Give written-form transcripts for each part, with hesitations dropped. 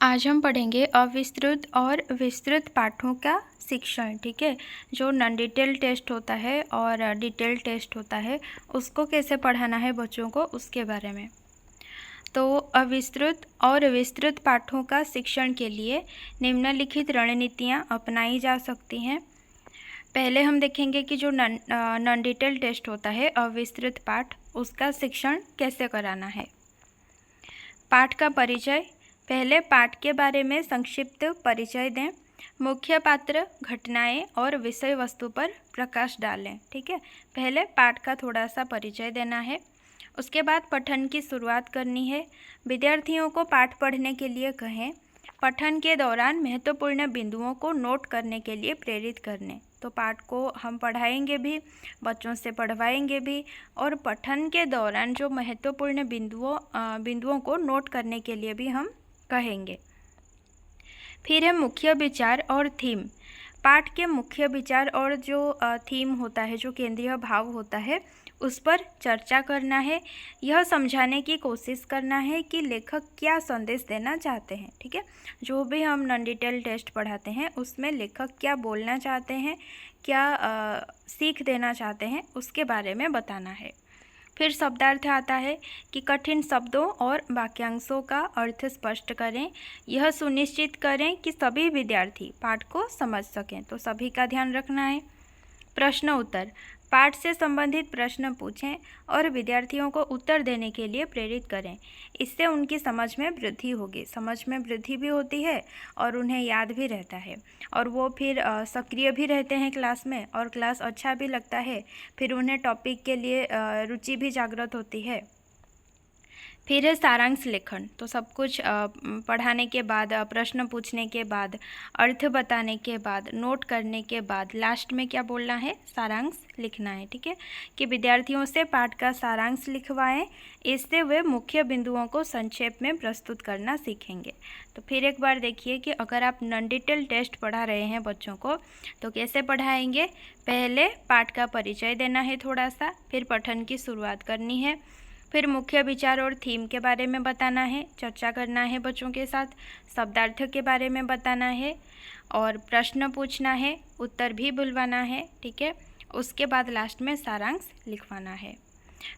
आज हम पढ़ेंगे अविस्तृत और विस्तृत पाठों का शिक्षण। ठीक है, जो नॉन डिटेल टेस्ट होता है और डिटेल टेस्ट होता है उसको कैसे पढ़ाना है बच्चों को, उसके बारे में। तो अविस्तृत और विस्तृत पाठों का शिक्षण के लिए निम्नलिखित रणनीतियाँ अपनाई जा सकती हैं। पहले हम देखेंगे कि जो नॉन डिटेल टेस्ट होता है अविस्तृत पाठ, उसका शिक्षण कैसे कराना है। पाठ का परिचय। पहले पाठ के बारे में संक्षिप्त परिचय दें। मुख्य पात्र, घटनाएं और विषय वस्तु पर प्रकाश डालें। ठीक है, पहले पाठ का थोड़ा सा परिचय देना है। उसके बाद पठन की शुरुआत करनी है। विद्यार्थियों को पाठ पढ़ने के लिए कहें। पठन के दौरान महत्वपूर्ण बिंदुओं को नोट करने के लिए प्रेरित करने। तो पाठ को हम पढ़ाएंगे भी, बच्चों से पढ़वाएंगे भी, और पठन के दौरान जो महत्वपूर्ण बिंदुओं को नोट करने के लिए भी हम कहेंगे। फिर है मुख्य विचार और थीम। पाठ के मुख्य विचार और जो थीम होता है, जो केंद्रीय भाव होता है, उस पर चर्चा करना है। यह समझाने की कोशिश करना है कि लेखक क्या संदेश देना चाहते हैं। ठीक है, जो भी हम नॉन डिटेल टेस्ट पढ़ाते हैं उसमें लेखक क्या बोलना चाहते हैं, क्या सीख देना चाहते हैं, उसके बारे में बताना है। फिर शब्दार्थ आता है कि कठिन शब्दों और वाक्यांशों का अर्थ स्पष्ट करें। यह सुनिश्चित करें कि सभी विद्यार्थी पाठ को समझ सकें, तो सभी का ध्यान रखना है। प्रश्न उत्तर। पाठ से संबंधित प्रश्न पूछें और विद्यार्थियों को उत्तर देने के लिए प्रेरित करें। इससे उनकी समझ में वृद्धि होगी। समझ में वृद्धि भी होती है और उन्हें याद भी रहता है, और वो फिर सक्रिय भी रहते हैं क्लास में, और क्लास अच्छा भी लगता है। फिर उन्हें टॉपिक के लिए रुचि भी जागृत होती है। फिर है सारांश लेखन। तो सब कुछ पढ़ाने के बाद, प्रश्न पूछने के बाद, अर्थ बताने के बाद, नोट करने के बाद लास्ट में क्या बोलना है, सारांश लिखना है। ठीक है, कि विद्यार्थियों से पाठ का सारांश लिखवाएं। इससे वे मुख्य बिंदुओं को संक्षेप में प्रस्तुत करना सीखेंगे। तो फिर एक बार देखिए कि अगर आप नॉन डिटेल टेस्ट पढ़ा रहे हैं बच्चों को तो कैसे पढ़ाएंगे। पहले पाठ का परिचय देना है थोड़ा सा, फिर पठन की शुरुआत करनी है, फिर मुख्य विचार और थीम के बारे में बताना है, चर्चा करना है बच्चों के साथ, शब्दार्थ के बारे में बताना है, और प्रश्न पूछना है, उत्तर भी बुलवाना है। ठीक है, उसके बाद लास्ट में सारांश लिखवाना है।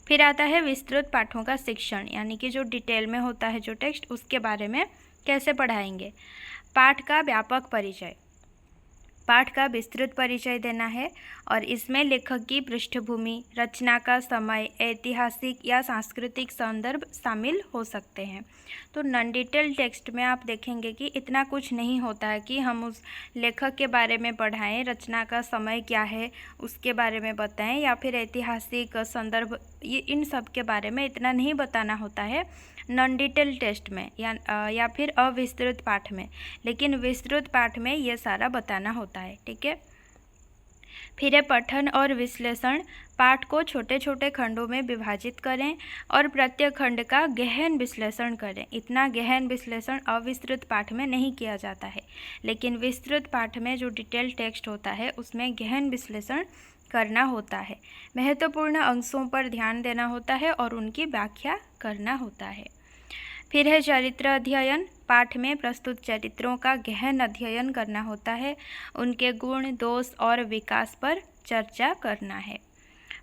फिर आता है विस्तृत पाठों का शिक्षण, यानी कि जो डिटेल में होता है जो टेक्स्ट, उसके बारे में कैसे पढ़ाएंगे। पाठ का व्यापक परिचय। पाठ का विस्तृत परिचय देना है, और इसमें लेखक की पृष्ठभूमि, रचना का समय, ऐतिहासिक या सांस्कृतिक संदर्भ शामिल हो सकते हैं। तो नॉन डिटेल टेक्स्ट में आप देखेंगे कि इतना कुछ नहीं होता है कि हम उस लेखक के बारे में पढ़ाएं, रचना का समय क्या है उसके बारे में बताएं, या फिर ऐतिहासिक संदर्भ, ये इन सब के बारे में इतना नहीं बताना होता है नॉन डिटेल टेस्ट में या फिर अविस्तृत पाठ में। लेकिन विस्तृत पाठ में ये सारा बताना होता है। ठीक है, फिर है पठन और विश्लेषण। पाठ को छोटे छोटे खंडों में विभाजित करें और प्रत्येक खंड का गहन विश्लेषण करें। इतना गहन विश्लेषण अविस्तृत पाठ में नहीं किया जाता है, लेकिन विस्तृत पाठ में जो डिटेल टेक्स्ट होता है उसमें गहन विश्लेषण करना होता है। महत्वपूर्ण अंशों पर ध्यान देना होता है और उनकी व्याख्या करना होता है। फिर है चरित्र अध्ययन। पाठ में प्रस्तुत चरित्रों का गहन अध्ययन करना होता है, उनके गुण, दोष और विकास पर चर्चा करना है।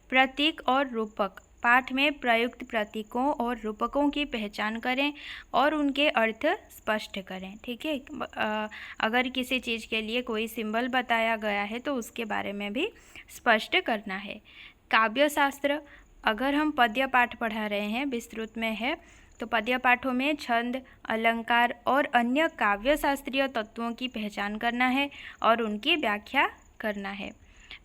प्रतीक और रूपक। पाठ में प्रयुक्त प्रतीकों और रूपकों की पहचान करें और उनके अर्थ स्पष्ट करें। ठीक है, अगर किसी चीज़ के लिए कोई सिंबल बताया गया है तो उसके बारे में भी स्पष्ट करना है। काव्य शास्त्र। अगर हम पद्य पाठ पढ़ा रहे हैं, विस्तृत में है, तो पद्य पाठों में छंद, अलंकार और अन्य काव्य शास्त्रीय तत्वों की पहचान करना है और उनकी व्याख्या करना है।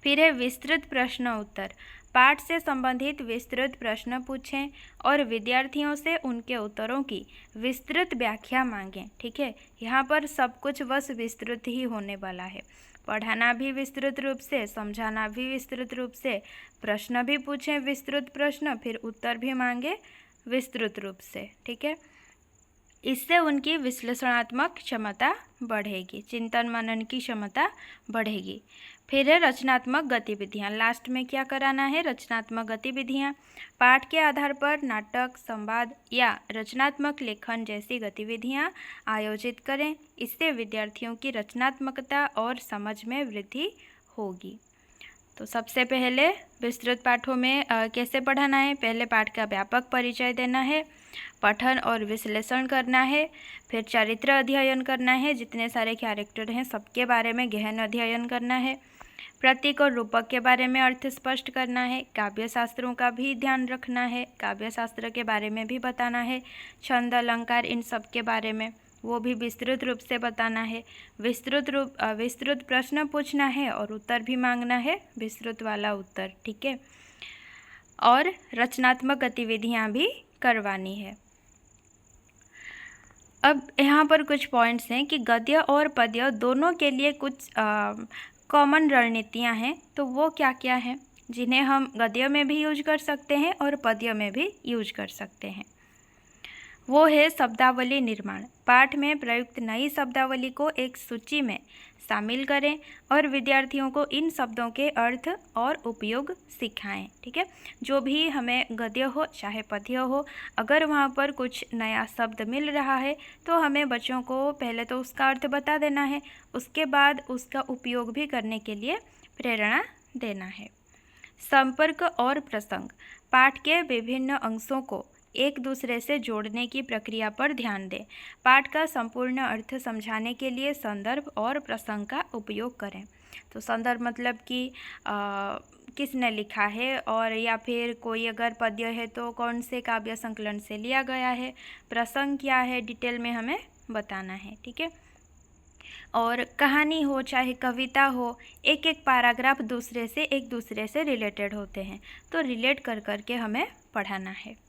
फिर है विस्तृत प्रश्न उत्तर। पाठ से संबंधित विस्तृत प्रश्न पूछें और विद्यार्थियों से उनके उत्तरों की विस्तृत व्याख्या मांगें। ठीक है, यहाँ पर सब कुछ बस विस्तृत ही होने वाला है। पढ़ाना भी विस्तृत रूप से, समझाना भी विस्तृत रूप से, प्रश्न भी पूछें विस्तृत प्रश्न, फिर उत्तर भी मांगे विस्तृत रूप से। ठीक है, इससे उनकी विश्लेषणात्मक क्षमता बढ़ेगी, चिंतन मनन की क्षमता बढ़ेगी। फिर है रचनात्मक गतिविधियाँ। लास्ट में क्या कराना है? रचनात्मक गतिविधियाँ। पाठ के आधार पर नाटक, संवाद या रचनात्मक लेखन जैसी गतिविधियाँ आयोजित करें। इससे विद्यार्थियों की रचनात्मकता और समझ में वृद्धि होगी। तो सबसे पहले विस्तृत पाठों में कैसे पढ़ाना है? पहले पाठ का व्यापक परिचय देना है, पठन और विश्लेषण करना है, फिर चरित्र अध्ययन करना है, जितने सारे कैरेक्टर हैं सबके बारे में गहन अध्ययन करना है, प्रतीक और रूपक के बारे में अर्थ स्पष्ट करना है, काव्य शास्त्रों का भी ध्यान रखना है, काव्य शास्त्र के बारे में भी बताना है, छंद, अलंकार, इन सब के बारे में वो भी विस्तृत रूप से बताना है, विस्तृत प्रश्न पूछना है और उत्तर भी मांगना है, विस्तृत वाला उत्तर, ठीक है। और रचनात्मक गतिविधियाँ भी करवानी है। अब यहाँ पर कुछ पॉइंट्स हैं कि गद्य और पद्य दोनों के लिए कुछ कॉमन रणनीतियाँ हैं। तो वो क्या क्या हैं जिन्हें हम गद्य में भी यूज कर सकते हैं और पद्य में भी यूज कर सकते हैं? वो है शब्दावली निर्माण। पाठ में प्रयुक्त नई शब्दावली को एक सूची में शामिल करें और विद्यार्थियों को इन शब्दों के अर्थ और उपयोग सिखाएं, ठीक है। जो भी हमें गद्य हो चाहे पद्य हो, अगर वहाँ पर कुछ नया शब्द मिल रहा है तो हमें बच्चों को पहले तो उसका अर्थ बता देना है, उसके बाद उसका उपयोग भी करने के लिए प्रेरणा देना है। संपर्क और प्रसंग। पाठ के विभिन्न अंशों को एक दूसरे से जोड़ने की प्रक्रिया पर ध्यान दें। पाठ का संपूर्ण अर्थ समझाने के लिए संदर्भ और प्रसंग का उपयोग करें। तो संदर्भ मतलब कि किसने लिखा है, और या फिर कोई अगर पद्य है तो कौन से काव्य संकलन से लिया गया है, प्रसंग क्या है, डिटेल में हमें बताना है, ठीक है। और कहानी हो चाहे कविता हो, एक एक पैराग्राफ एक दूसरे से रिलेटेड होते हैं, तो रिलेट कर करके हमें पढ़ाना है।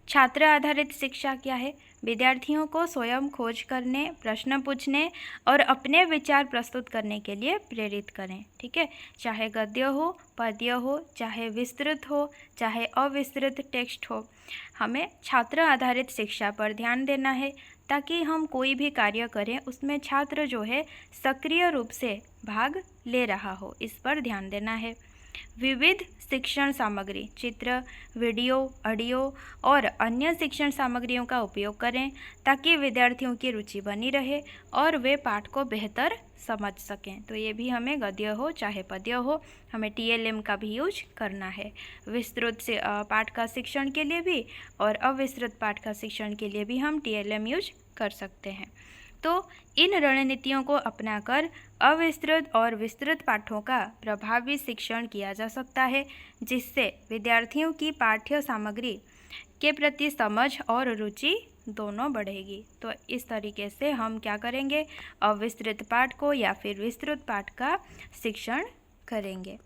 छात्र आधारित शिक्षा क्या है? विद्यार्थियों को स्वयं खोज करने, प्रश्न पूछने और अपने विचार प्रस्तुत करने के लिए प्रेरित करें, ठीक है। चाहे गद्य हो, पद्य हो, चाहे विस्तृत हो, चाहे अविस्तृत टेक्स्ट हो, हमें छात्र आधारित शिक्षा पर ध्यान देना है ताकि हम कोई भी कार्य करें उसमें छात्र जो है सक्रिय रूप से भाग ले रहा हो, इस पर ध्यान देना है। विविध शिक्षण सामग्री, चित्र, वीडियो, ऑडियो और अन्य शिक्षण सामग्रियों का उपयोग करें ताकि विद्यार्थियों की रुचि बनी रहे और वे पाठ को बेहतर समझ सकें। तो ये भी हमें गद्य हो चाहे पद्य हो, हमें TLM का भी यूज करना है। विस्तृत से पाठ का शिक्षण के लिए भी और अविस्तृत पाठ का शिक्षण के लिए भी हम TLM यूज कर सकते हैं। तो इन रणनीतियों को अपनाकर अविस्तृत और विस्तृत पाठों का प्रभावी शिक्षण किया जा सकता है, जिससे विद्यार्थियों की पाठ्य सामग्री के प्रति समझ और रुचि दोनों बढ़ेगी। तो इस तरीके से हम क्या करेंगे? अविस्तृत पाठ को या फिर विस्तृत पाठ का शिक्षण करेंगे।